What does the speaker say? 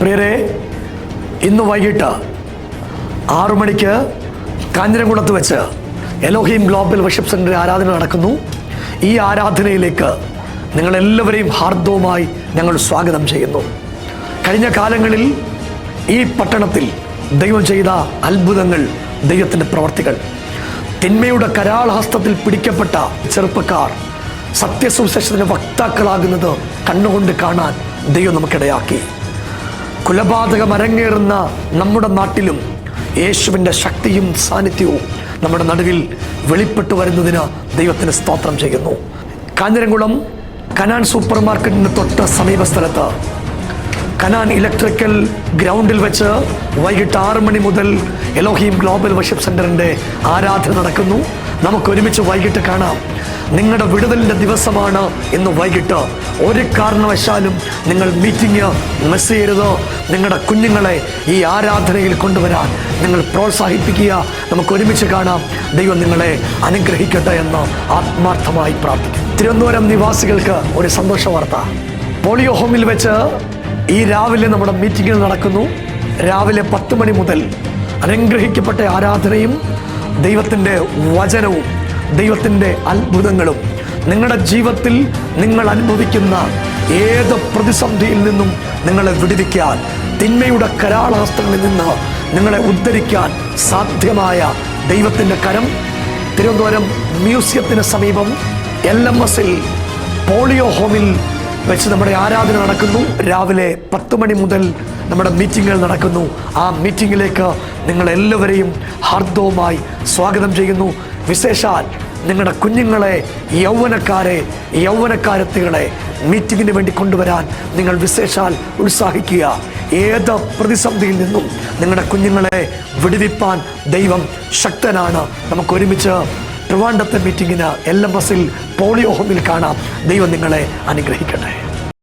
പ്രിയരെ, ഇന്ന് വൈകിട്ട് 6 മണിക്ക് കാഞ്ഞിരംകുളത്ത് വെച്ച് എലോഹീം ഗ്ലോബൽ വർഷിപ്പ് സെൻ്ററിൽ ആരാധന നടക്കുന്നു. ഈ ആരാധനയിലേക്ക് നിങ്ങളെല്ലാവരെയും ഹാർദവുമായി ഞങ്ങൾ സ്വാഗതം ചെയ്യുന്നു. കഴിഞ്ഞ കാലങ്ങളിൽ ഈ പട്ടണത്തിൽ ദൈവം ചെയ്ത അത്ഭുതങ്ങൾ, ദൈവത്തിൻ്റെ പ്രവർത്തികൾ, തിന്മയുടെ കരാളഹസ്തത്തിൽ പിടിക്കപ്പെട്ട ചെറുപ്പക്കാർ സത്യസുവിശേഷത്തിൻ്റെ വക്താക്കളാകുന്നത് കണ്ണുകൊണ്ട് കാണാൻ ദൈവം നമുക്കിടയാക്കി. കുലപാതകം അരങ്ങേറുന്ന നമ്മുടെ നാട്ടിലും യേശുവിൻ്റെ ശക്തിയും സാന്നിധ്യവും നമ്മുടെ നടുവിൽ വെളിപ്പെട്ടു വരുന്നതിന് ദൈവത്തിന് സ്തോത്രം ചെയ്യുന്നു. കാഞ്ഞിരംകുളം കനാൻ സൂപ്പർ മാർക്കറ്റിന് തൊട്ട് സമീപ സ്ഥലത്ത് കനാൻ ഇലക്ട്രിക്കൽ ഗ്രൗണ്ടിൽ വെച്ച് വൈകിട്ട് 6 മണി മുതൽ എലോഹീം ഗ്ലോബൽ വർഷിപ്പ് സെൻ്ററിൻ്റെ ആരാധന നടക്കുന്നു. നമുക്കൊരുമിച്ച് വൈകിട്ട് കാണാം. നിങ്ങളുടെ വിടുതലിൻ്റെ ദിവസമാണ് ഇന്ന് വൈകിട്ട്. ഒരു കാരണവശാലും നിങ്ങൾ മീറ്റിംഗ് മിസ് ചെയ്യരുത്. നിങ്ങളുടെ കുഞ്ഞുങ്ങളെ ഈ ആരാധനയിൽ കൊണ്ടുവരാൻ നിങ്ങൾ പ്രോത്സാഹിപ്പിക്കുക. നമുക്കൊരുമിച്ച് കാണാം. ദൈവം നിങ്ങളെ അനുഗ്രഹിക്കട്ടെ എന്ന് ആത്മാർത്ഥമായി പ്രാർത്ഥിക്കുന്നു. തിരുവനന്തപുരം നിവാസികൾക്ക് ഒരു സന്തോഷ വാർത്ത. പോളിയോ ഹോമിൽ വെച്ച് ഈ രാവിലെ നമ്മുടെ മീറ്റിംഗുകൾ നടക്കുന്നു. രാവിലെ 10 മണി മുതൽ അനുഗ്രഹിക്കപ്പെട്ട ആരാധനയും ദൈവത്തിൻ്റെ വചനവും ദൈവത്തിൻ്റെ അത്ഭുതങ്ങളും നിങ്ങളുടെ ജീവിതത്തിൽ നിങ്ങൾ അനുഭവിക്കുന്ന ഏത് പ്രതിസന്ധിയിൽ നിന്നും നിങ്ങളെ വിടുവിക്കാൻ, തിന്മയുടെ കരാളഹസ്തങ്ങളിൽ നിന്ന് നിങ്ങളെ ഉദ്ധരിക്കാൻ സാധ്യമായ ദൈവത്തിൻ്റെ കരം തിരുവനന്തപുരം മ്യൂസിയത്തിന് സമീപം LMS-ൽ പോളിയോ ഹോമിൽ വെച്ച് നമ്മുടെ ആരാധന നടക്കുന്നു. രാവിലെ 10 മണി മുതൽ നമ്മുടെ മീറ്റിങ്ങുകൾ നടക്കുന്നു. ആ മീറ്റിങ്ങിലേക്ക് നിങ്ങളെല്ലാവരെയും ഹാർദവുമായി സ്വാഗതം ചെയ്യുന്നു. വിശേഷാൽ നിങ്ങളുടെ കുഞ്ഞുങ്ങളെ, യൗവനക്കാരത്തികളെ മീറ്റിങ്ങിന് വേണ്ടി കൊണ്ടുവരാൻ നിങ്ങൾ വിശേഷാൽ ഉത്സാഹിക്കുക. ഏത് പ്രതിസന്ധിയിൽ നിന്നും നിങ്ങളുടെ കുഞ്ഞുങ്ങളെ വിടുവിപ്പാൻ ദൈവം ശക്തനാണ്. നമുക്കൊരുമിച്ച് ട്രിവാൻഡ്രത്തെ മീറ്റിങ്ങിന് LMS-ൽ പോളിയോ ഹോമിൽ കാണാം. ദൈവം നിങ്ങളെ അനുഗ്രഹിക്കട്ടെ.